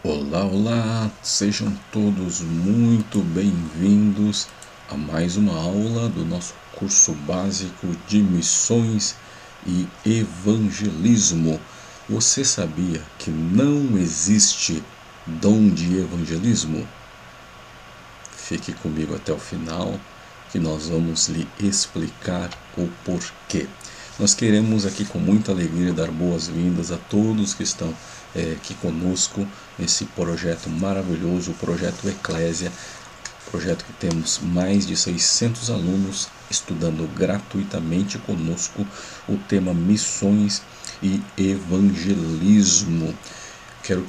Olá, olá! Sejam todos muito bem-vindos a mais uma aula do nosso curso básico de missões e evangelismo. Você sabia que não existe dom de evangelismo? Fique comigo até o final, que nós vamos lhe explicar o porquê. Nós queremos aqui com muita alegria dar boas-vindas a todos que estão aqui conosco nesse projeto maravilhoso, o projeto Eclésia, projeto que temos mais de 600 alunos estudando gratuitamente conosco o tema missões e evangelismo. Quero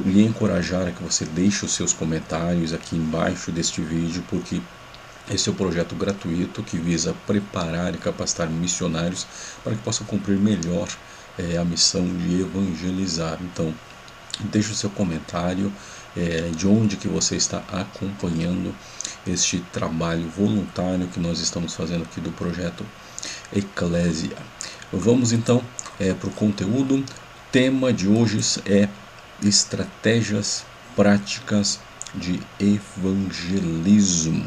lhe encorajar a que você deixe os seus comentários aqui embaixo deste vídeo, porque esse é um projeto gratuito que visa preparar e capacitar missionários para que possam cumprir melhor a missão de evangelizar. Então, deixe o seu comentário de onde que você está acompanhando este trabalho voluntário que nós estamos fazendo aqui do projeto Eclésia. Vamos então para o conteúdo. O tema de hoje é estratégias práticas de evangelismo.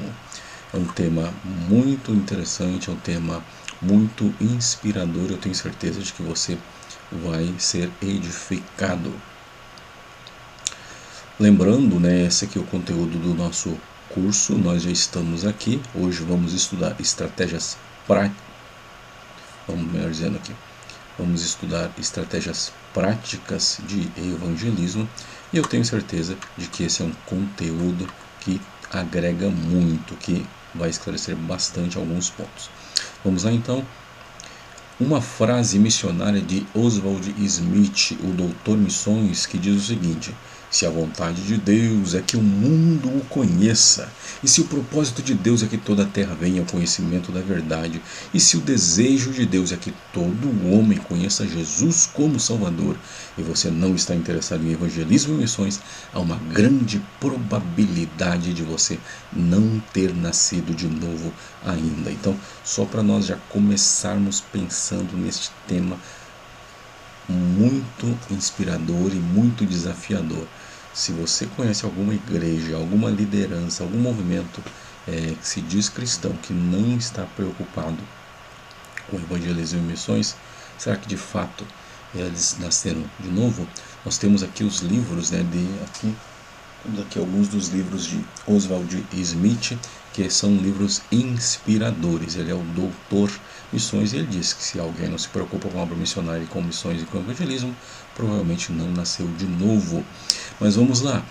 É um tema muito interessante, é um tema muito inspirador. Eu tenho certeza de que você vai ser edificado. Lembrando, esse aqui é o conteúdo do nosso curso. Nós já estamos aqui. Hoje vamos estudar estratégias práticas. Vamos estudar estratégias práticas de evangelismo. E eu tenho certeza de que esse é um conteúdo que agrega muito, que vai esclarecer bastante alguns pontos. Vamos lá então. Uma frase missionária de Oswald Smith, o doutor Missões, que diz o seguinte: se a vontade de Deus é que o mundo o conheça, e se o propósito de Deus é que toda a terra venha ao conhecimento da verdade, e se o desejo de Deus é que todo homem conheça Jesus como Salvador, e você não está interessado em evangelismo e missões, há uma grande probabilidade de você não ter nascido de novo ainda. Então, só para nós já começarmos pensando neste tema muito inspirador e muito desafiador. Se você conhece alguma igreja, alguma liderança, algum movimento que se diz cristão, que não está preocupado com evangelismo e missões, será que de fato eles nasceram de novo? Nós temos aqui os livros, temos aqui alguns dos livros de Oswald Smith, que são livros inspiradores. Ele é o doutor Missões, e ele diz que se alguém não se preocupa com a obra missionária, com missões e com evangelismo, provavelmente não nasceu de novo. Mas vamos lá,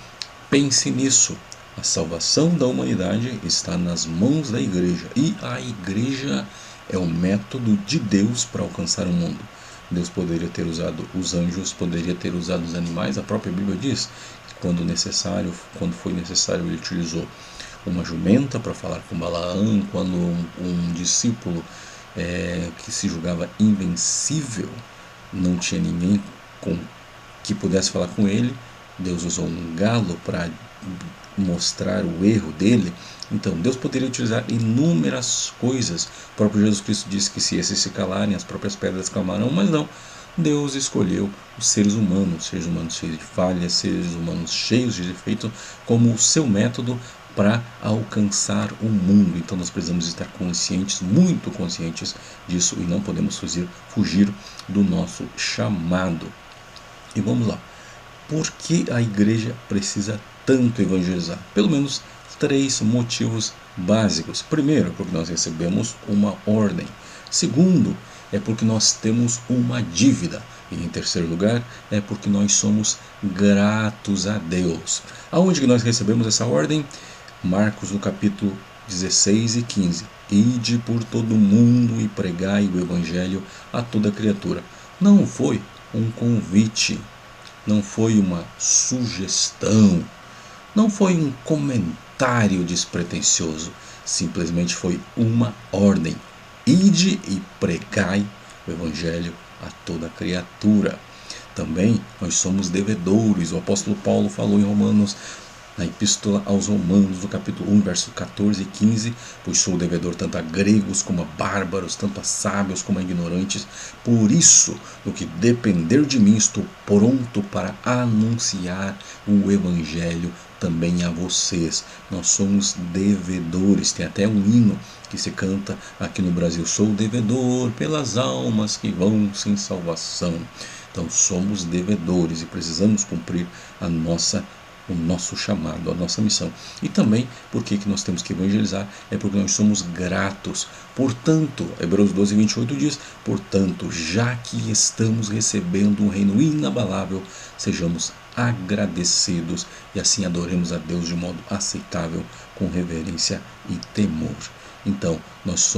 pense nisso. A salvação da humanidade está nas mãos da igreja, e a igreja é o método de Deus para alcançar o mundo. Deus poderia ter usado os anjos, poderia ter usado os animais. A própria Bíblia diz que quando foi necessário, ele utilizou uma jumenta para falar com Balaão. Quando um discípulo que se julgava invencível, não tinha ninguém que pudesse falar com ele, Deus usou um galo para mostrar o erro dele. Então Deus poderia utilizar inúmeras coisas. O próprio Jesus Cristo disse que se esses se calarem, as próprias pedras clamarão, mas não. Deus escolheu os seres humanos cheios de falhas, seres humanos cheios de defeito, como o seu método para alcançar o mundo. Então nós precisamos estar conscientes, muito conscientes disso, e não podemos fugir do nosso chamado. E vamos lá. Por que a igreja precisa tanto evangelizar? Pelo menos 3 motivos básicos. Primeiro, porque nós recebemos uma ordem. Segundo, é porque nós temos uma dívida. E em terceiro lugar, é porque nós somos gratos a Deus. Aonde que nós recebemos essa ordem? Marcos, no capítulo 16 e 15. Ide por todo o mundo e pregai o evangelho a toda criatura. Não foi um convite, não foi uma sugestão, não foi um comentário despretensioso, simplesmente foi uma ordem. Ide e pregai o evangelho a toda criatura. Também nós somos devedores. O apóstolo Paulo falou em Romanos na Epístola aos Romanos, no capítulo 1, verso 14 e 15, pois sou devedor tanto a gregos como a bárbaros, tanto a sábios como a ignorantes. Por isso, no que depender de mim, estou pronto para anunciar o Evangelho também a vocês. Nós somos devedores. Tem até um hino que se canta aqui no Brasil: sou devedor pelas almas que vão sem salvação. Então somos devedores e precisamos cumprir o nosso chamado, a nossa missão. E também, por que nós temos que evangelizar? É porque nós somos gratos. Portanto, Hebreus 12, 28 diz: portanto, já que estamos recebendo um reino inabalável, sejamos agradecidos e assim adoremos a Deus de modo aceitável, com reverência e temor. Então, nós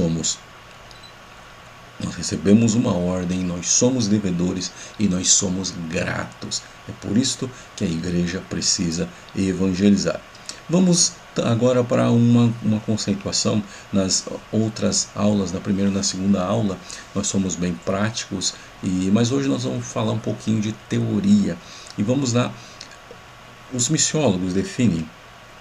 recebemos uma ordem, nós somos devedores e nós somos gratos. É por isto que a igreja precisa evangelizar. Vamos agora para uma conceituação. Nas outras aulas, na primeira e na segunda aula, nós somos bem práticos, mas hoje nós vamos falar um pouquinho de teoria. E vamos lá, os missiólogos definem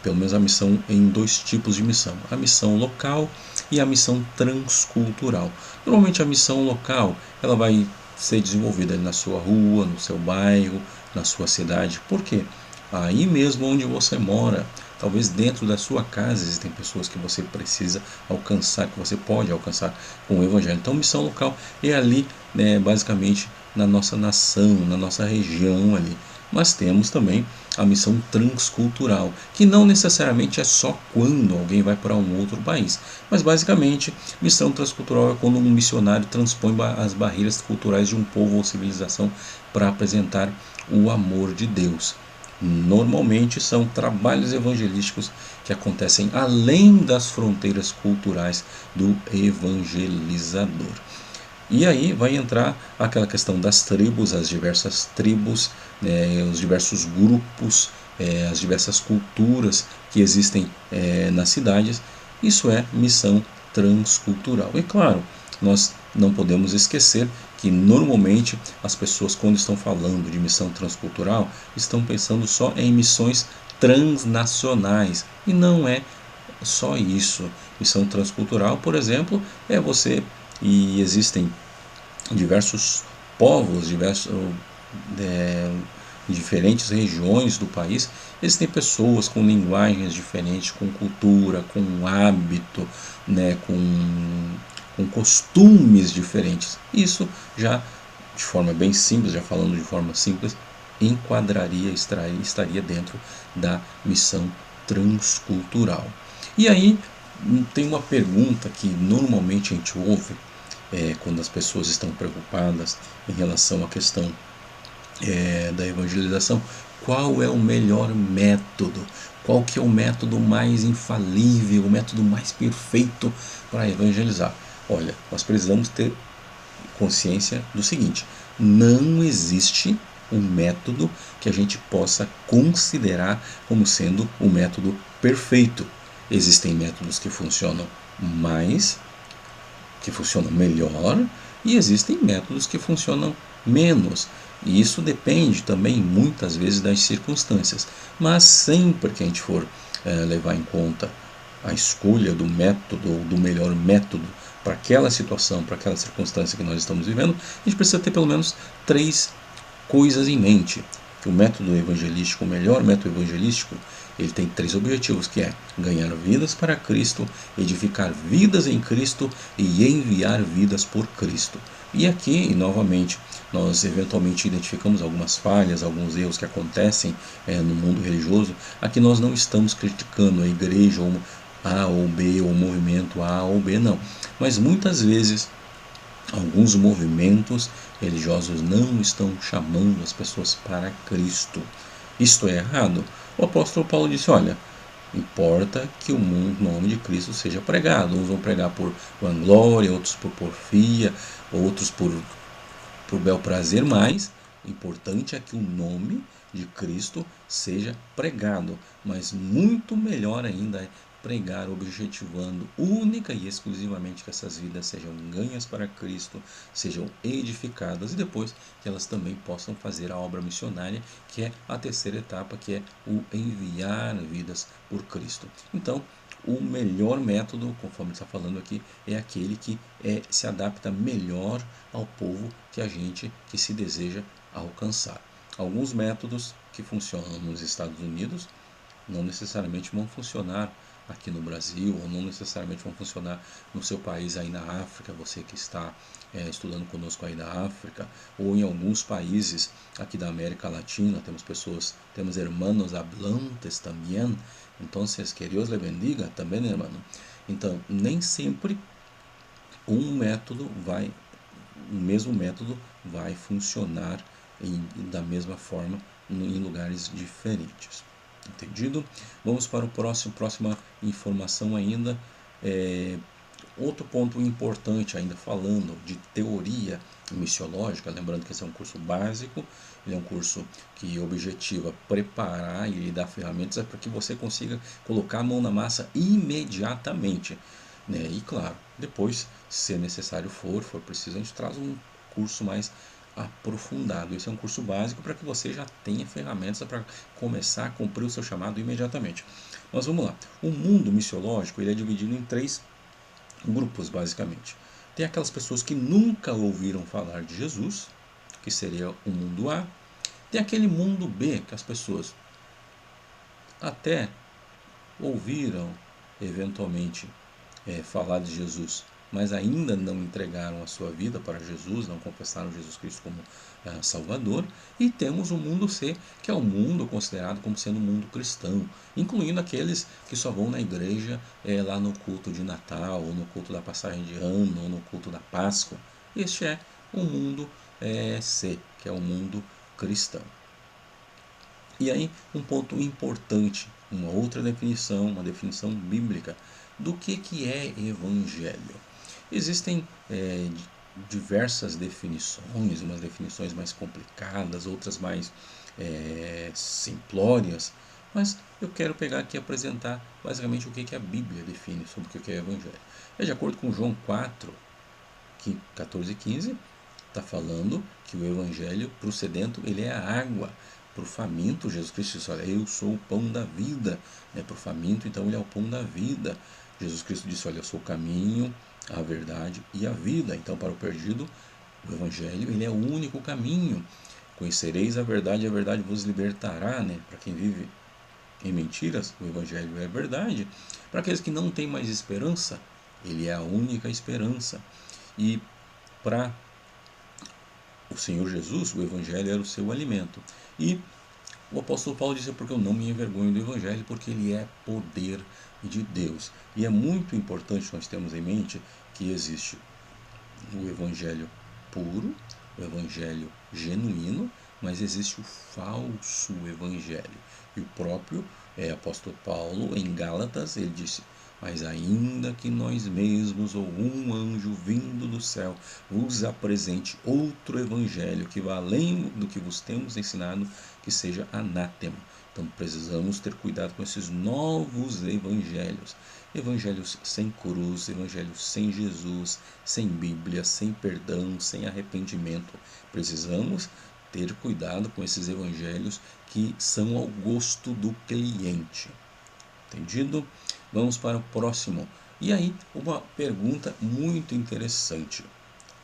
pelo menos a missão em dois tipos de missão: a missão local e a missão transcultural. Normalmente a missão local ela vai ser desenvolvida na sua rua, no seu bairro, na sua cidade. Por quê? Aí mesmo onde você mora, talvez dentro da sua casa, existem pessoas que você precisa alcançar, que você pode alcançar com o Evangelho. Então, missão local é ali, basicamente, na nossa nação, na nossa região ali. Mas temos também a missão transcultural, que não necessariamente é só quando alguém vai para um outro país, mas basicamente missão transcultural é quando um missionário transpõe as barreiras culturais de um povo ou civilização para apresentar o amor de Deus. Normalmente são trabalhos evangelísticos que acontecem além das fronteiras culturais do evangelizador. E aí vai entrar aquela questão das tribos, as diversas tribos, os diversos grupos, as diversas culturas que existem nas cidades. Isso é missão transcultural. E claro, nós não podemos esquecer que normalmente as pessoas, quando estão falando de missão transcultural, estão pensando só em missões transnacionais. E não é só isso. Missão transcultural, por exemplo, e existem diversos povos, diferentes regiões do país, existem pessoas com linguagens diferentes, com cultura, com hábito, com costumes diferentes. Isso já, de forma bem simples, já falando de forma simples, estaria dentro da missão transcultural. E aí tem uma pergunta que normalmente a gente ouve quando as pessoas estão preocupadas em relação à questão da evangelização: qual é o melhor método? Qual que é o método mais infalível, o método mais perfeito para evangelizar? Olha, nós precisamos ter consciência do seguinte: não existe um método que a gente possa considerar como sendo o método perfeito. Existem métodos que funcionam melhor, e existem métodos que funcionam menos. E isso depende também, muitas vezes, das circunstâncias. Mas sempre que a gente for levar em conta a escolha do método, ou do melhor método para aquela situação, para aquela circunstância que nós estamos vivendo, a gente precisa ter pelo menos 3 coisas em mente. Que o método evangelístico, o melhor método evangelístico, ele tem 3 objetivos, que é ganhar vidas para Cristo, edificar vidas em Cristo e enviar vidas por Cristo. E aqui, novamente, nós eventualmente identificamos algumas falhas, alguns erros que acontecem no mundo religioso. Aqui nós não estamos criticando a igreja ou A ou B, ou o movimento A ou B, não. Mas muitas vezes alguns movimentos religiosos não estão chamando as pessoas para Cristo. Isto é errado? O apóstolo Paulo disse: olha, importa que o nome de Cristo seja pregado. Uns vão pregar por vanglória, outros por porfia, outros por bel prazer, mas o importante é que o nome de Cristo seja pregado. Mas muito melhor ainda é pregar objetivando única e exclusivamente que essas vidas sejam ganhas para Cristo, sejam edificadas e depois que elas também possam fazer a obra missionária, que é a terceira etapa, que é o enviar vidas por Cristo. Então, o melhor método, conforme está falando aqui, é aquele que se adapta melhor ao povo que se deseja alcançar. Alguns métodos que funcionam nos Estados Unidos não necessariamente vão funcionar aqui no Brasil, ou não necessariamente vão funcionar no seu país aí na África, você que está estudando conosco aí da África, ou em alguns países aqui da América Latina, temos hermanos hablantes também, então, que Deus le bendiga também, hermano. Então, nem sempre o mesmo método vai funcionar da mesma forma em lugares diferentes. Entendido? Vamos para o próxima informação ainda. Outro ponto importante ainda falando de teoria missiológica, lembrando que esse é um curso básico, ele é um curso que objetiva preparar e lhe dar ferramentas para que você consiga colocar a mão na massa imediatamente. Né? E claro, depois, se necessário for preciso, a gente traz um curso mais aprofundado. Esse é um curso básico para que você já tenha ferramentas para começar a cumprir o seu chamado imediatamente. Mas vamos lá. O mundo missiológico ele é dividido em 3 grupos, basicamente. Tem aquelas pessoas que nunca ouviram falar de Jesus, que seria o mundo A. Tem aquele mundo B, que as pessoas até ouviram eventualmente falar de Jesus, mas ainda não entregaram a sua vida para Jesus, não confessaram Jesus Cristo como Salvador. E temos o mundo C, que é o mundo considerado como sendo um mundo cristão, incluindo aqueles que só vão na igreja lá no culto de Natal, ou no culto da passagem de ano, ou no culto da Páscoa. Este é o mundo C, que é o mundo cristão. E aí, um ponto importante, uma outra definição, uma definição bíblica do que é evangelho. Existem diversas definições, umas definições mais complicadas, outras mais simplórias, mas eu quero pegar aqui e apresentar basicamente o que a Bíblia define sobre o que é evangelho. De acordo com João 4, 14 e 15, está falando que o evangelho para o sedento ele é a água. Para o faminto, Jesus Cristo disse, olha, eu sou o pão da vida. Para o faminto, então, ele é o pão da vida. Jesus Cristo disse, olha, eu sou o caminho, a verdade e a vida. Então, para o perdido, o evangelho ele é o único caminho. Conhecereis a verdade vos libertará. Para quem vive em mentiras, o evangelho é a verdade. Para aqueles que não têm mais esperança, ele é a única esperança. E para o Senhor Jesus, o evangelho era o seu alimento. E o apóstolo Paulo disse, porque eu não me envergonho do evangelho, porque ele é poder de Deus. E é muito importante nós termos em mente que existe o evangelho puro, o evangelho genuíno, mas existe o falso evangelho. E o próprio apóstolo Paulo, em Gálatas, ele disse, mas ainda que nós mesmos ou um anjo vindo do céu vos apresente outro evangelho que vá além do que vos temos ensinado, que seja anátema. Então precisamos ter cuidado com esses novos evangelhos. Evangelhos sem cruz, evangelhos sem Jesus, sem Bíblia, sem perdão, sem arrependimento. Precisamos ter cuidado com esses evangelhos que são ao gosto do cliente. Entendido? Vamos para o próximo. E aí, uma pergunta muito interessante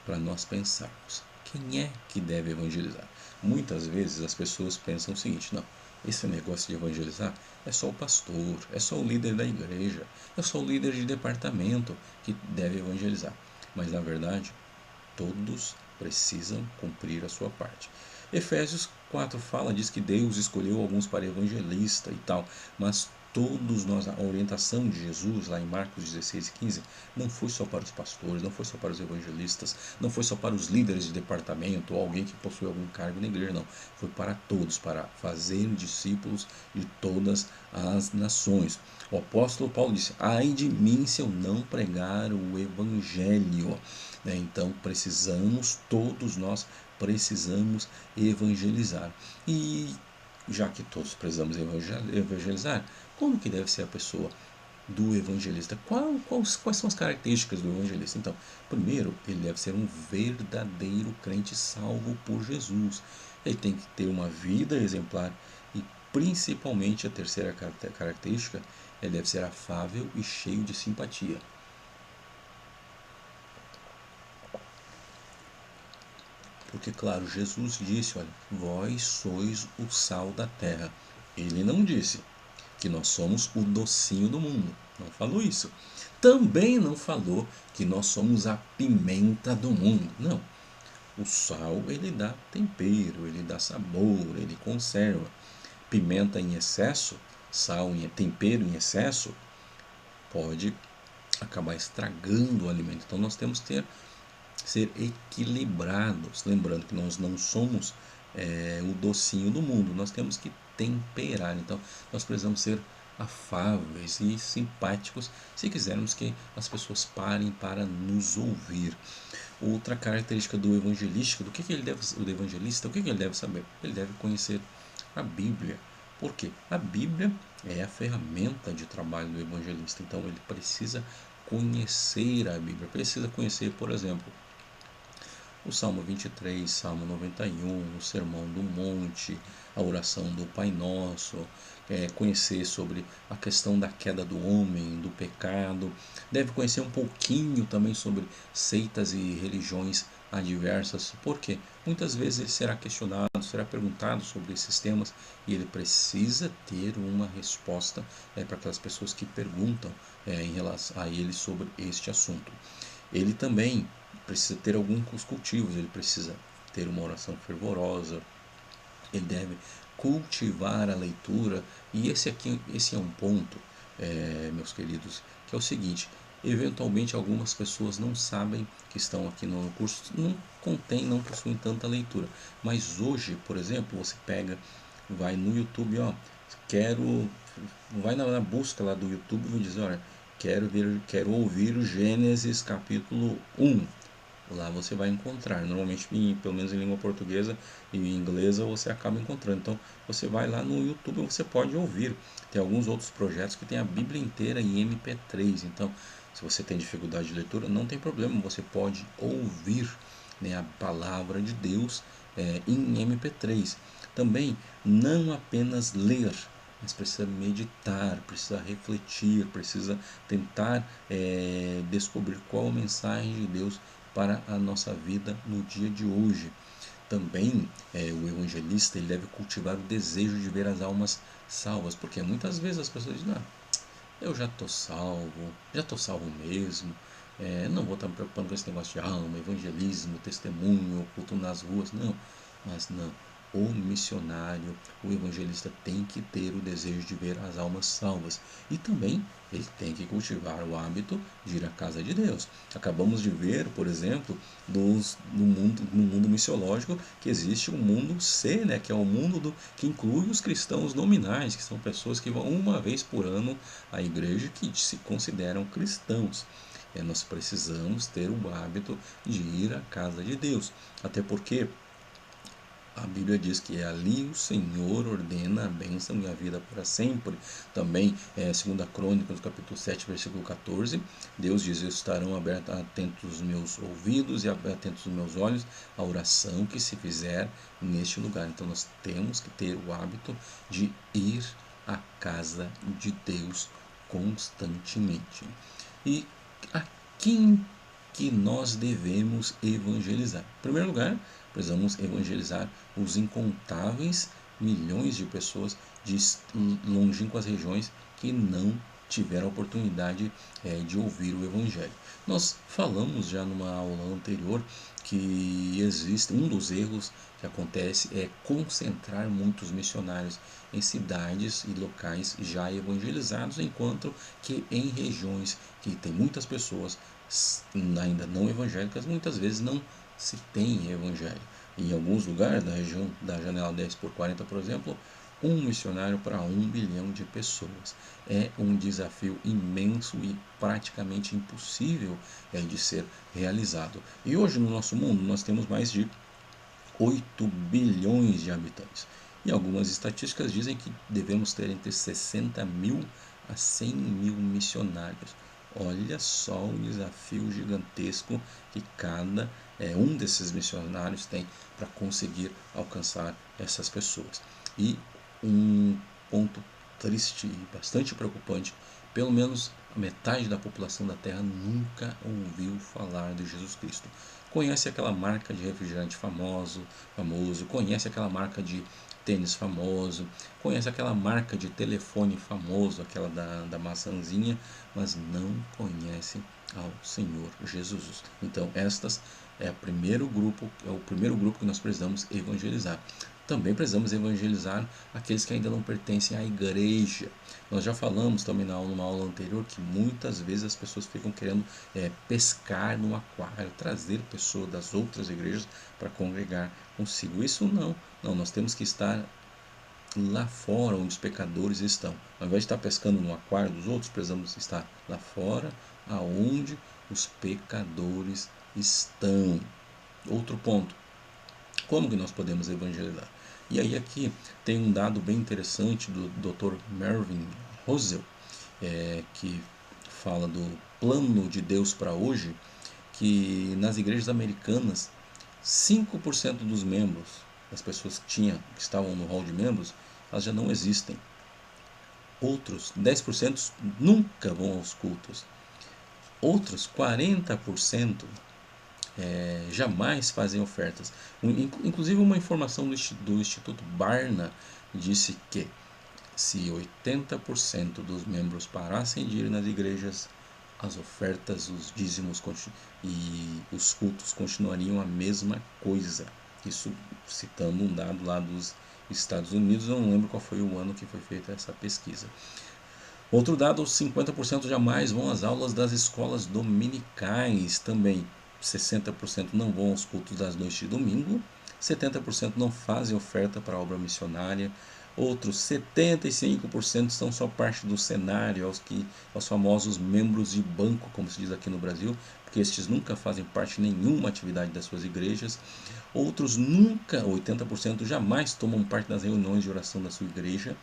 para nós pensarmos. Quem é que deve evangelizar? Muitas vezes as pessoas pensam o seguinte, não, esse negócio de evangelizar é só o pastor, é só o líder da igreja, é só o líder de departamento que deve evangelizar. Mas na verdade, todos precisam cumprir a sua parte. Efésios 4 diz que Deus escolheu alguns para evangelista e tal, mas todos nós, a orientação de Jesus lá em Marcos 16 e 15 não foi só para os pastores, não foi só para os evangelistas, não foi só para os líderes de departamento ou alguém que possui algum cargo na igreja, não, foi para todos, para fazer discípulos de todas as nações. O apóstolo Paulo disse, ai de mim se eu não pregar o evangelho. Então todos nós precisamos evangelizar. E já que todos precisamos evangelizar, como que deve ser a pessoa? do evangelista. Quais são as características do evangelista? Então, primeiro, ele deve ser um verdadeiro crente salvo por Jesus. Ele tem que ter uma vida exemplar e, principalmente, a terceira característica, ele deve ser afável e cheio de simpatia. Porque, claro, Jesus disse, olha, vós sois o sal da terra. Ele não disse que nós somos o docinho do mundo. Não falou isso. Também não falou que nós somos a pimenta do mundo. Não. O sal, ele dá tempero, ele dá sabor, ele conserva. Pimenta em excesso, tempero em excesso, pode acabar estragando o alimento. Então nós temos que ser equilibrados. Lembrando que nós não somos o docinho do mundo, nós temos que temperar. Então nós precisamos ser afáveis e simpáticos se quisermos que as pessoas parem para nos ouvir. Outra característica do evangelístico, do evangelista, o que ele deve saber? Ele deve conhecer a Bíblia. Por quê? A Bíblia é a ferramenta de trabalho do evangelista. Então ele precisa conhecer a Bíblia, precisa conhecer, por exemplo, o Salmo 23, Salmo 91, o Sermão do Monte, a oração do Pai Nosso, conhecer sobre a questão da queda do homem, do pecado. Deve conhecer um pouquinho também sobre seitas e religiões adversas, porque muitas vezes ele será questionado, será perguntado sobre esses temas e ele precisa ter uma resposta para aquelas pessoas que perguntam em relação a ele sobre este assunto. Ele também precisa ter alguns cultivos, ele precisa ter uma oração fervorosa, ele deve cultivar a leitura. E esse é um ponto, meus queridos, que é o seguinte: eventualmente algumas pessoas não sabem que estão aqui no curso, não possuem tanta leitura. Mas hoje, por exemplo, você vai no YouTube, vai na busca lá do YouTube e vai dizer, olha, quero ouvir o Gênesis capítulo 1. Lá você vai encontrar, normalmente pelo menos em língua portuguesa e inglesa você acaba encontrando. Então você vai lá no YouTube e você pode ouvir. Tem alguns outros projetos que tem a Bíblia inteira em MP3. Então, se você tem dificuldade de leitura, não tem problema, você pode ouvir, né, a palavra de Deus em MP3. Também não apenas ler, mas precisa meditar, precisa refletir, precisa tentar descobrir qual a mensagem de Deus para a nossa vida no dia de hoje. Também o evangelista ele deve cultivar o desejo de ver as almas salvas, porque muitas vezes as pessoas dizem, eu já estou salvo mesmo, não vou estar me preocupando com esse negócio de alma, evangelismo, testemunho, culto nas ruas, não, mas não. O missionário, o evangelista tem que ter o desejo de ver as almas salvas. E também ele tem que cultivar o hábito de ir à casa de Deus. Acabamos de ver, por exemplo, no mundo missiológico, que existe um mundo C, né, que é o mundo que inclui os cristãos nominais, que são pessoas que vão uma vez por ano à igreja, que se consideram cristãos. Nós precisamos ter o hábito de ir à casa de Deus. Até porque a Bíblia diz que ali o Senhor ordena a bênção e a vida para sempre. Também, 2 Crônicas, capítulo 7, versículo 14, Deus diz, estarão atentos os meus ouvidos e atentos os meus olhos à oração que se fizer neste lugar. Então nós temos que ter o hábito de ir à casa de Deus constantemente. E a quem que nós devemos evangelizar? Em primeiro lugar, precisamos evangelizar os incontáveis milhões de pessoas de longínquas regiões que não tiveram a oportunidade de ouvir o Evangelho. Nós falamos já numa aula anterior que existe um dos erros que acontece é concentrar muitos missionários em cidades e locais já evangelizados, enquanto que em regiões que tem muitas pessoas ainda não evangélicas, muitas vezes não se tem evangelho. Em alguns lugares da região da janela 10/40, por exemplo, um missionário para 1 bilhão de pessoas. É um desafio imenso e praticamente impossível de ser realizado. E hoje no nosso mundo nós temos mais de 8 bilhões de habitantes. E algumas estatísticas dizem que devemos ter entre 60 mil a 100 mil missionários. Olha só o desafio gigantesco que cada um desses missionários tem para conseguir alcançar essas pessoas. E um ponto triste e bastante preocupante, pelo menos a metade da população da Terra nunca ouviu falar de Jesus Cristo. Conhece aquela marca de refrigerante famoso, conhece aquela marca de tênis famoso, conhece aquela marca de telefone famoso, aquela da maçãzinha, mas não conhece ao Senhor Jesus. Então, estas é o primeiro grupo que nós precisamos evangelizar. Também precisamos evangelizar aqueles que ainda não pertencem à igreja. Nós já falamos também numa aula anterior que muitas vezes as pessoas ficam querendo pescar no aquário, trazer pessoas das outras igrejas para congregar consigo. Isso não, nós temos que estar lá fora onde os pecadores estão. Ao invés de estar pescando no aquário dos outros, precisamos estar lá fora aonde os pecadores estão. Outro ponto, como que nós podemos evangelizar? E aí aqui tem um dado bem interessante do Dr. Mervyn Housel, que fala do plano de Deus para hoje, que nas igrejas americanas 5% dos membros, das pessoas que estavam no hall de membros, elas já não existem. Outros 10% nunca vão aos cultos. Outros 40% jamais fazem ofertas. Inclusive uma informação do Instituto Barna disse que se 80% dos membros parassem de ir nas igrejas, as ofertas, os dízimos e os cultos continuariam a mesma coisa. Isso citando um dado lá dos Estados Unidos, eu não lembro qual foi o ano que foi feita essa pesquisa. Outro dado, os 50% jamais vão às aulas das escolas dominicais também. 60% não vão aos cultos das noites de domingo, 70% não fazem oferta para a obra missionária, outros 75% são só parte do cenário, aos famosos membros de banco, como se diz aqui no Brasil, porque estes nunca fazem parte de nenhuma atividade das suas igrejas. Outros nunca, 80% jamais tomam parte das reuniões de oração da sua igreja.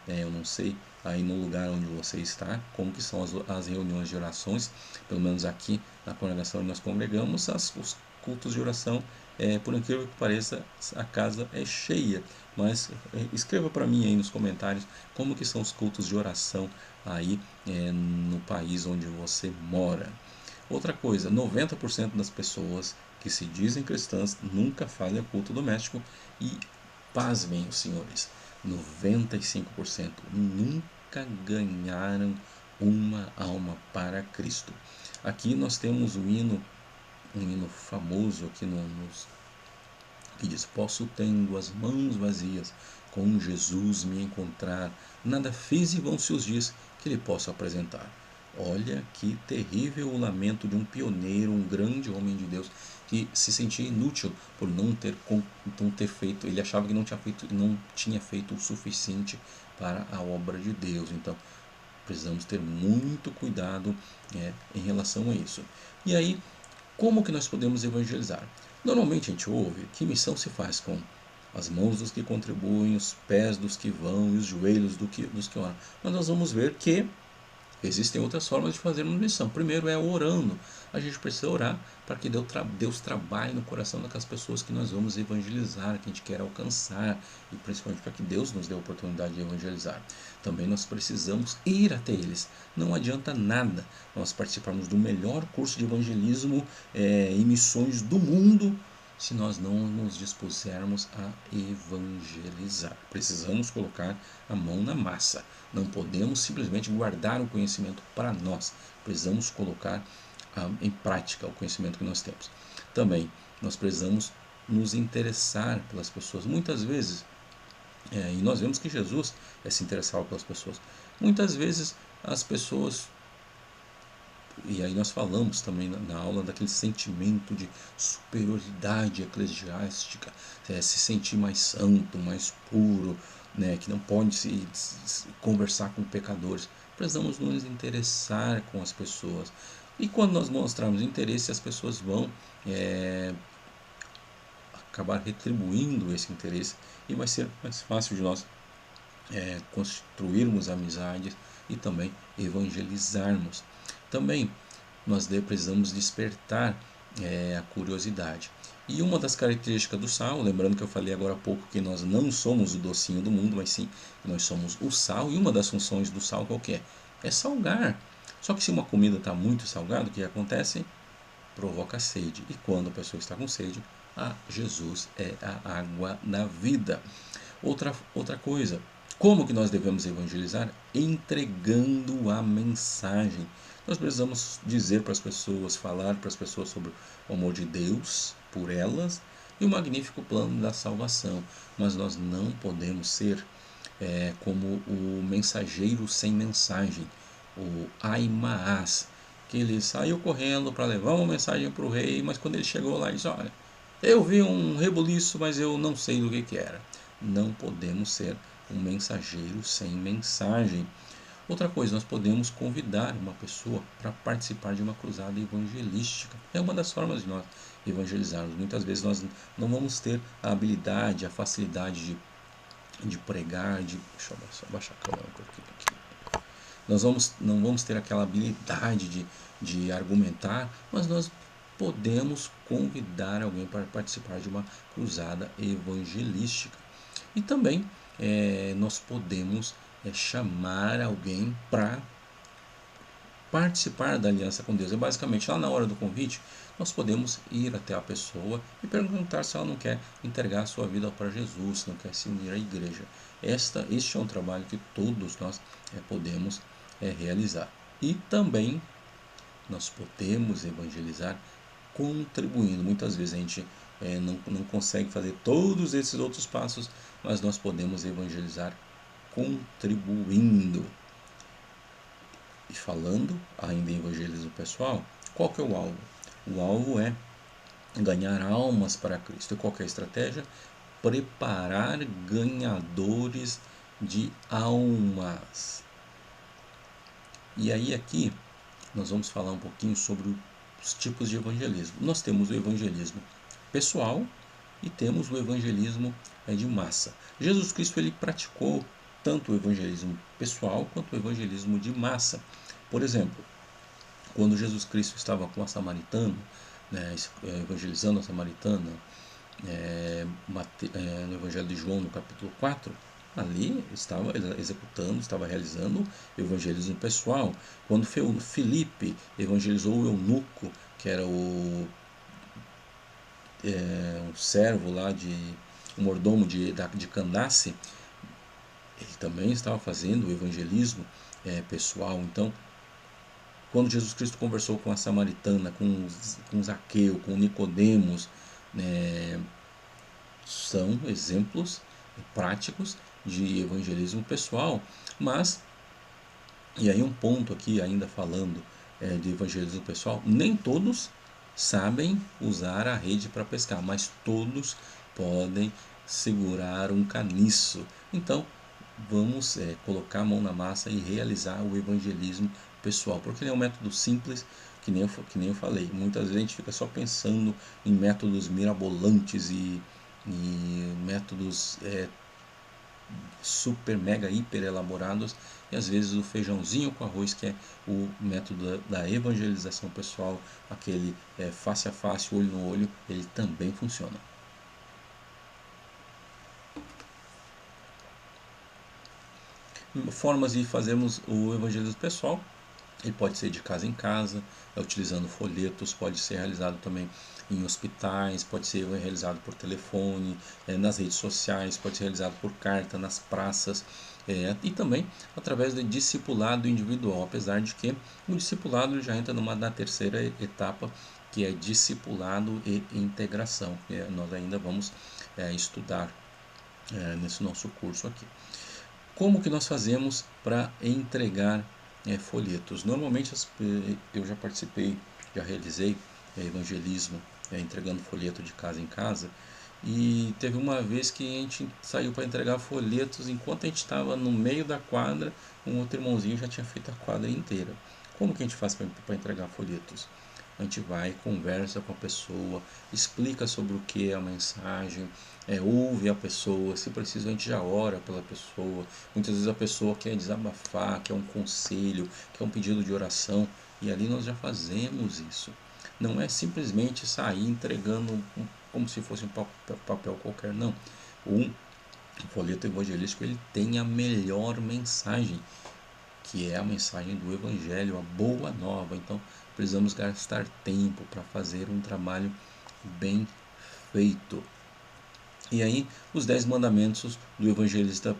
Eu não sei aí no lugar onde você está, como que são as reuniões de orações, pelo menos aqui na congregação onde nós congregamos, os cultos de oração, por incrível que pareça, a casa é cheia, mas escreva para mim aí nos comentários como que são os cultos de oração aí no país onde você mora. Outra coisa, 90% das pessoas que se dizem cristãs nunca fazem culto doméstico e, pasmem os senhores, 95% nunca ganharam uma alma para Cristo. Aqui nós temos um hino famoso aqui que diz: posso tendo as mãos vazias, com Jesus me encontrar, nada fiz e vão-se os dias que lhe posso apresentar. Olha que terrível o lamento de um pioneiro, um grande homem de Deus, que se sentia inútil por não ter feito, ele achava que não tinha feito o suficiente para a obra de Deus. Então, precisamos ter muito cuidado em relação a isso. E aí, como que nós podemos evangelizar? Normalmente a gente ouve que missão se faz com as mãos dos que contribuem, os pés dos que vão e os joelhos dos que oram. Mas nós vamos ver que existem outras formas de fazer uma missão. Primeiro é orando. A gente precisa orar para que Deus trabalhe no coração daquelas pessoas que nós vamos evangelizar, que a gente quer alcançar, e principalmente para que Deus nos dê a oportunidade de evangelizar. Também nós precisamos ir até eles. Não adianta nada nós participarmos do melhor curso de evangelismo e missões do mundo se nós não nos dispusermos a evangelizar. Precisamos colocar a mão na massa. Não podemos simplesmente guardar o conhecimento para nós. Precisamos colocar em prática o conhecimento que nós temos. Também nós precisamos nos interessar pelas pessoas. Muitas vezes, e nós vemos que Jesus se interessava pelas pessoas. Muitas vezes as pessoas, e aí nós falamos também na aula daquele sentimento de superioridade eclesiástica, se sentir mais santo, mais puro, que não pode se conversar com pecadores. Precisamos nos interessar com as pessoas. E quando nós mostrarmos interesse, as pessoas vão acabar retribuindo esse interesse e vai ser mais fácil de nós construirmos amizades e também evangelizarmos. Também nós precisamos despertar a curiosidade. E uma das características do sal, lembrando que eu falei agora há pouco que nós não somos o docinho do mundo, mas sim nós somos o sal, e uma das funções do sal qual que é? É salgar. Só que se uma comida está muito salgada, o que acontece? Provoca sede. E quando a pessoa está com sede, Jesus é a água da vida. Outra coisa, como que nós devemos evangelizar? Entregando a mensagem. Nós precisamos dizer para as pessoas, falar para as pessoas sobre o amor de Deus por elas e o magnífico plano da salvação. Mas nós não podemos ser como o mensageiro sem mensagem, o Aimaas, que ele saiu correndo para levar uma mensagem para o rei, mas quando ele chegou lá, ele disse: olha, eu vi um rebuliço, mas eu não sei do que era. Não podemos ser um mensageiro sem mensagem. Outra coisa, nós podemos convidar uma pessoa para participar de uma cruzada evangelística. É uma das formas de nós evangelizarmos. Muitas vezes nós não vamos ter a habilidade, a facilidade de pregar, deixa eu só baixar a câmera um pouquinho aqui. Nós não vamos ter aquela habilidade de argumentar, mas nós podemos convidar alguém para participar de uma cruzada evangelística. E também nós podemos chamar alguém para participar da aliança com Deus. É basicamente lá na hora do convite, nós podemos ir até a pessoa e perguntar se ela não quer entregar a sua vida para Jesus, se não quer se unir à igreja. Este é um trabalho que todos nós podemos realizar. E também nós podemos evangelizar contribuindo. Muitas vezes a gente não consegue fazer todos esses outros passos, mas nós podemos evangelizar contribuindo. E falando ainda em evangelismo pessoal, qual que é o alvo? O alvo é ganhar almas para Cristo. E qual que é a estratégia? Preparar ganhadores de almas. E aí aqui nós vamos falar um pouquinho sobre os tipos de evangelismo. Nós temos o evangelismo pessoal e temos o evangelismo de massa. Jesus Cristo ele praticou tanto o evangelismo pessoal quanto o evangelismo de massa. Por exemplo, quando Jesus Cristo estava com a samaritana, evangelizando a samaritana, no Evangelho de João, no capítulo 4, ali estava executando, estava realizando o evangelismo pessoal. Quando Filipe evangelizou o eunuco, que era um servo lá, um mordomo de Candace, ele também estava fazendo o evangelismo pessoal. Então, quando Jesus Cristo conversou com a samaritana, com Zaqueu, com Nicodemos, são exemplos práticos de evangelismo pessoal. Mas, e aí um ponto aqui ainda falando de evangelismo pessoal, nem todos sabem usar a rede para pescar, mas todos podem segurar um caniço. Então, vamos colocar a mão na massa e realizar o evangelismo pessoal, porque ele é um método simples, que nem eu falei. Muitas vezes a gente fica só pensando em métodos mirabolantes e métodos super, mega, hiper elaborados, e às vezes o feijãozinho com arroz, que é o método da evangelização pessoal, aquele face a face, olho no olho, ele também funciona. Formas de fazermos o evangelismo pessoal: ele pode ser de casa em casa, utilizando folhetos, pode ser realizado também em hospitais, pode ser realizado por telefone, nas redes sociais, pode ser realizado por carta, nas praças, e também através de discipulado individual, apesar de que o discipulado já entra na terceira etapa, que é discipulado e integração, que nós ainda vamos estudar nesse nosso curso aqui. Como que nós fazemos para entregar folhetos? Normalmente eu já participei, já realizei evangelismo entregando folheto de casa em casa, e teve uma vez que a gente saiu para entregar folhetos, enquanto a gente estava no meio da quadra, um outro irmãozinho já tinha feito a quadra inteira. Como que a gente faz para entregar folhetos? A gente vai, conversa com a pessoa, explica sobre o que é a mensagem, ouve a pessoa, se preciso a gente já ora pela pessoa. Muitas vezes a pessoa quer desabafar, quer um conselho, quer um pedido de oração, e ali nós já fazemos isso. Não é simplesmente sair entregando como se fosse um papel qualquer, não. O folheto evangelístico ele tem a melhor mensagem, que é a mensagem do Evangelho, a boa nova. Então precisamos gastar tempo para fazer um trabalho bem feito. E aí, os 10 mandamentos do evangelista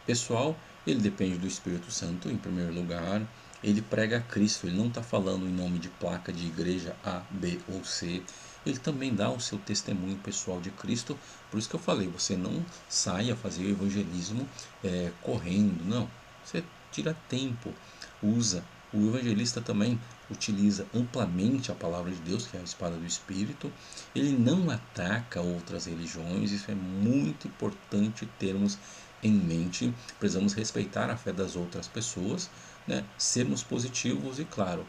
pessoal, ele depende do Espírito Santo, em primeiro lugar. Ele prega a Cristo, ele não está falando em nome de placa de igreja A, B ou C. Ele também dá o seu testemunho pessoal de Cristo. Por isso que eu falei, você não saia fazer o evangelismo correndo, não. Você tira tempo, usa. O evangelista também utiliza amplamente a palavra de Deus, que é a espada do Espírito. Ele não ataca outras religiões, isso é muito importante termos em mente. Precisamos respeitar a fé das outras pessoas, né? Sermos positivos e, claro,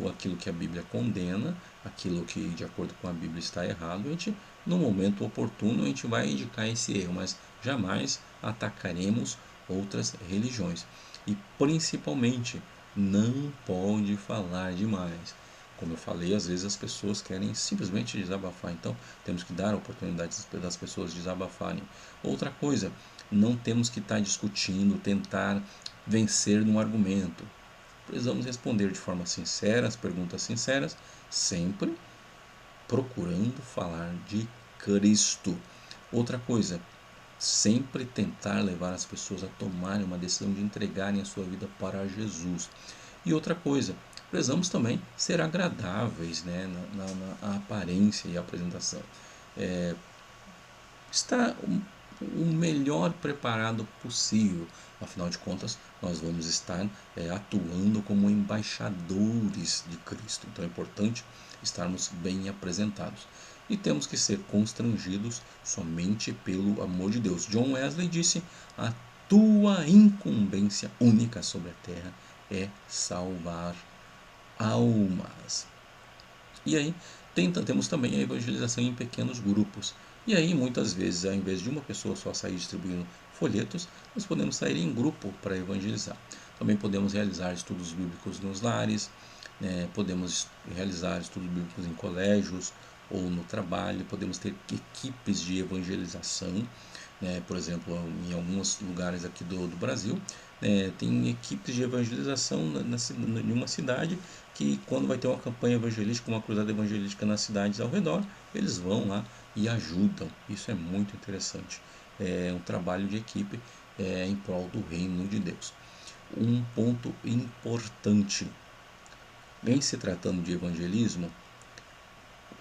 aquilo que a Bíblia condena, aquilo que de acordo com a Bíblia está errado, a gente, no momento oportuno, a gente vai indicar esse erro, mas jamais atacaremos outras religiões. E principalmente, não pode falar demais. Como eu falei, às vezes as pessoas querem simplesmente desabafar, então temos que dar a oportunidade das pessoas desabafarem. Outra coisa, não temos que estar discutindo, tentar vencer num argumento. Precisamos responder de forma sincera, as perguntas sinceras, sempre procurando falar de Cristo. Outra coisa, sempre tentar levar as pessoas a tomarem uma decisão de entregarem a sua vida para Jesus. E outra coisa, precisamos também ser agradáveis, né, na aparência e apresentação. Estar o melhor preparado possível. Afinal de contas, nós vamos estar atuando como embaixadores de Cristo. Então é importante estarmos bem apresentados. E temos que ser constrangidos somente pelo amor de Deus. John Wesley disse: a tua incumbência única sobre a terra é salvar almas. E aí temos também a evangelização em pequenos grupos. E aí muitas vezes, ao invés de uma pessoa só sair distribuindo folhetos, nós podemos sair em grupo para evangelizar. Também podemos realizar estudos bíblicos nos lares, podemos realizar estudos bíblicos em colégios ou no trabalho, podemos ter equipes de evangelização. Por exemplo, em alguns lugares aqui do Brasil, tem equipes de evangelização em uma cidade que, quando vai ter uma campanha evangelística, uma cruzada evangelística nas cidades ao redor, eles vão lá e ajudam. Isso é muito interessante. É um trabalho de equipe em prol do reino de Deus. Um ponto importante, em se tratando de evangelismo,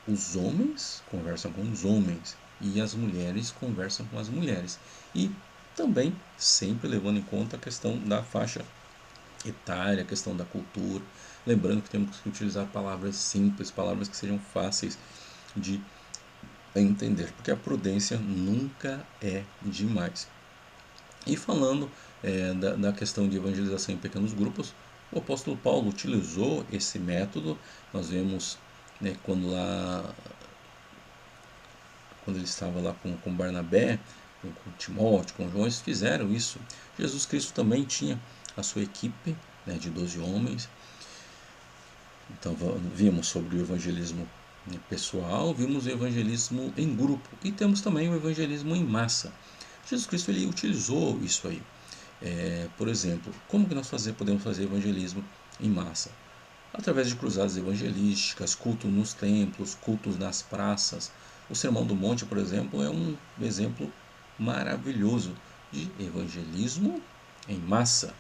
os homens conversam com os homens e as mulheres conversam com as mulheres. E também sempre levando em conta a questão da faixa etária, a questão da cultura. Lembrando que temos que utilizar palavras simples, palavras que sejam fáceis de entender, porque a prudência nunca é demais. E falando da questão de evangelização em pequenos grupos, o apóstolo Paulo utilizou esse método. Nós vemos quando ele estava lá com Barnabé, com Timóteo, com João, eles fizeram isso. Jesus Cristo também tinha a sua equipe de 12 homens. Então vimos sobre o evangelismo pessoal, vimos o evangelismo em grupo e temos também o evangelismo em massa. Jesus Cristo ele utilizou isso aí. Por exemplo, como que nós podemos fazer evangelismo em massa? Através de cruzadas evangelísticas, cultos nos templos, cultos nas praças. O Sermão do Monte, por exemplo, é um exemplo maravilhoso de evangelismo em massa.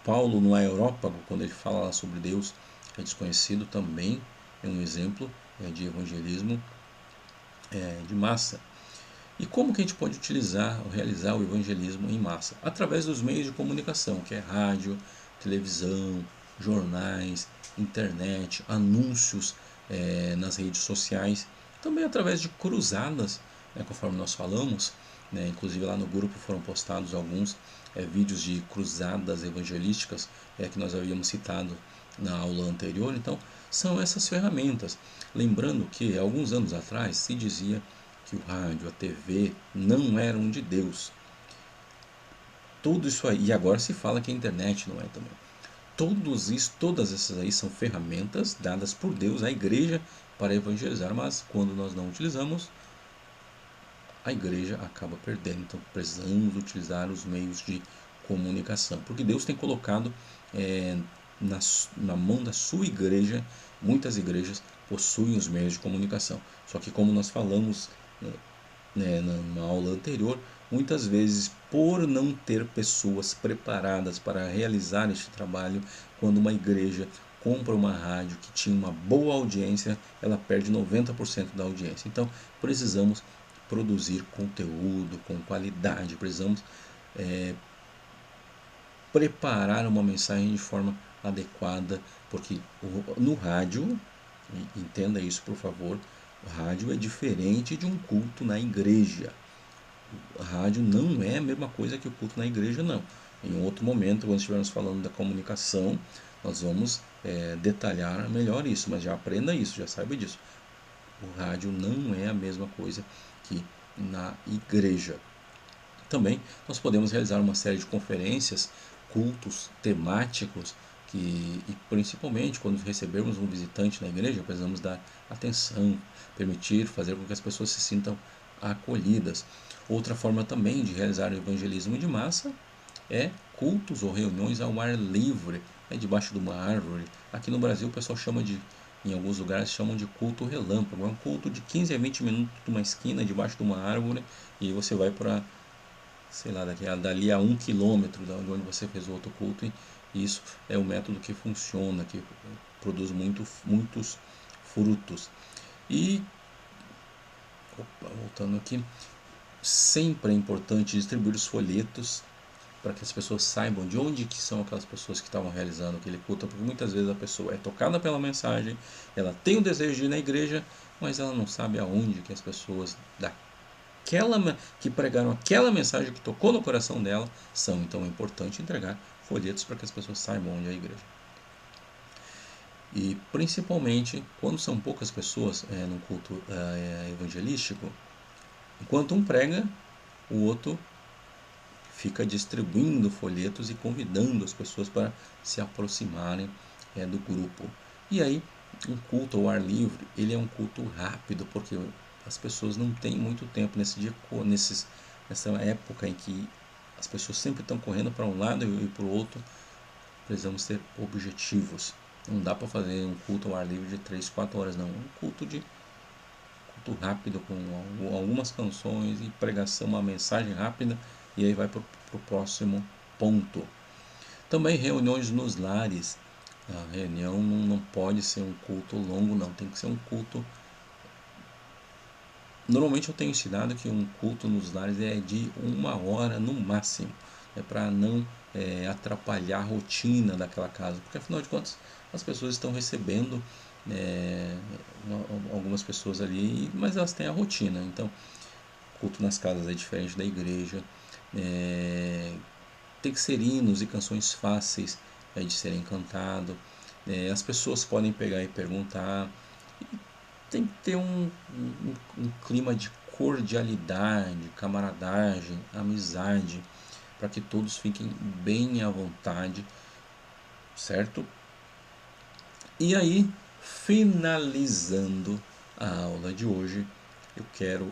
Paulo, no Areópago, quando ele fala sobre Deus é desconhecido, também é um exemplo de evangelismo de massa. E como que a gente pode realizar o evangelismo em massa? Através dos meios de comunicação, que é rádio, televisão, jornais, internet, anúncios nas redes sociais, também através de cruzadas né, conforme nós falamos, né, inclusive lá no grupo foram postados alguns vídeos de cruzadas evangelísticas que nós havíamos citado na aula anterior. Então, são essas ferramentas. Lembrando que alguns anos atrás se dizia que o rádio, a TV não eram de Deus. Tudo isso aí, e agora se fala que a internet não é também. Todas essas aí são ferramentas dadas por Deus à igreja para evangelizar, mas quando nós não utilizamos, a igreja acaba perdendo. Então precisamos utilizar os meios de comunicação, porque Deus tem colocado na mão da sua igreja. Muitas igrejas possuem os meios de comunicação, só que como nós falamos na aula anterior, muitas vezes por não ter pessoas preparadas para realizar este trabalho, quando uma igreja compra uma rádio que tinha uma boa audiência, ela perde 90% da audiência. Então precisamos produzir conteúdo com qualidade, precisamos preparar uma mensagem de forma adequada, porque no rádio, entenda isso por favor, o rádio é diferente de um culto na igreja. A rádio não é a mesma coisa que o culto na igreja, não. Em outro momento, quando estivermos falando da comunicação, nós vamos detalhar melhor isso, mas já aprenda isso, já saiba disso. O rádio não é a mesma coisa que na igreja. Também nós podemos realizar uma série de conferências, cultos temáticos, e principalmente quando recebermos um visitante na igreja, precisamos dar atenção, permitir, fazer com que as pessoas se sintam acolhidas. Outra forma também de realizar o evangelismo de massa é cultos ou reuniões ao ar livre, debaixo de uma árvore. Aqui no Brasil o pessoal chama em alguns lugares chamam de culto relâmpago. É um culto de 15 a 20 minutos numa esquina, debaixo de uma árvore, e você vai para, sei lá, dali a 1 quilômetro de onde você fez o outro culto, e isso é o método que funciona, que produz muitos frutos. E, voltando aqui, sempre é importante distribuir os folhetos para que as pessoas saibam de onde que são aquelas pessoas que estavam realizando aquele culto, porque muitas vezes a pessoa é tocada pela mensagem, ela tem o desejo de ir na igreja, mas ela não sabe aonde que as pessoas que pregaram aquela mensagem que tocou no coração dela são. Então é importante entregar folhetos para que as pessoas saibam onde é a igreja. E principalmente quando são poucas pessoas num culto evangelístico, enquanto um prega, o outro fica distribuindo folhetos e convidando as pessoas para se aproximarem do grupo. E aí, um culto ao ar livre, ele é um culto rápido, porque as pessoas não têm muito tempo nessa época em que as pessoas sempre estão correndo para um lado e para o outro. Precisamos ter objetivos. Não dá para fazer um culto ao ar livre de 3, 4 horas, não. Um culto rápido, com algumas canções e pregação, uma mensagem rápida, e aí vai para o próximo ponto. Também reuniões nos lares. A reunião não pode ser um culto longo, não. Tem que ser um culto... Normalmente eu tenho ensinado que um culto nos lares é de 1 hora no máximo. É para não atrapalhar a rotina daquela casa. Porque afinal de contas as pessoas estão recebendo algumas pessoas ali, mas elas têm a rotina. Então, culto nas casas é diferente da igreja. Tem que ser hinos e canções fáceis de serem cantados. As pessoas podem pegar e perguntar. Tem que ter um clima de cordialidade, camaradagem, amizade, para que todos fiquem bem à vontade, certo? E aí, finalizando a aula de hoje, eu quero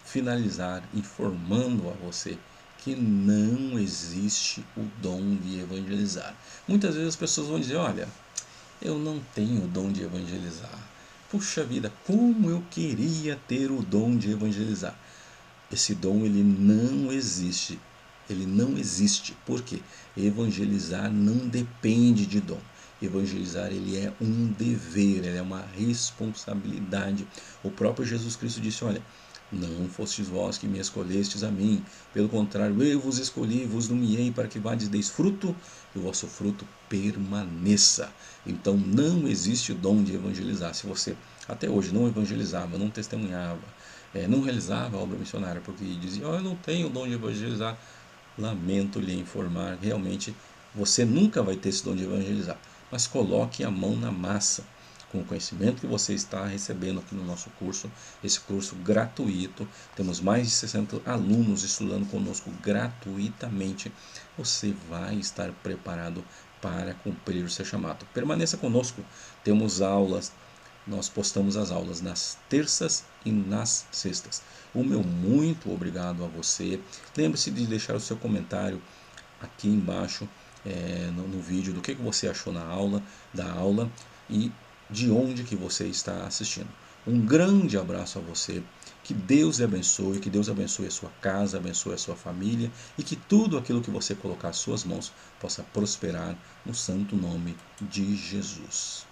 finalizar informando a você que não existe o dom de evangelizar. Muitas vezes as pessoas vão dizer: olha, eu não tenho o dom de evangelizar. Puxa vida, como eu queria ter o dom de evangelizar. Esse dom, ele não existe. Ele não existe. Por quê? Evangelizar não depende de dom. Evangelizar, ele é um dever, ele é uma responsabilidade. O próprio Jesus Cristo disse: olha, não fostes vós que me escolhestes a mim, pelo contrário, eu vos escolhi, vos nomeei para que vades deis fruto, e o vosso fruto permaneça. Então não existe o dom de evangelizar. Se você até hoje não evangelizava, não testemunhava, não realizava a obra missionária, porque dizia: "Oh, eu não tenho o dom de evangelizar". Lamento lhe informar, realmente você nunca vai ter esse dom de evangelizar, mas coloque a mão na massa com o conhecimento que você está recebendo aqui no nosso curso, esse curso gratuito. Temos mais de 60 alunos estudando conosco gratuitamente. Você vai estar preparado para cumprir o seu chamado. Permaneça conosco. Temos aulas, nós postamos as aulas nas terças e nas sextas. O meu muito obrigado a você. Lembre-se de deixar o seu comentário aqui embaixo no vídeo do que você achou da aula e de onde que você está assistindo. Um grande abraço a você. Que Deus lhe abençoe, que Deus abençoe a sua casa, abençoe a sua família e que tudo aquilo que você colocar às suas mãos possa prosperar no santo nome de Jesus.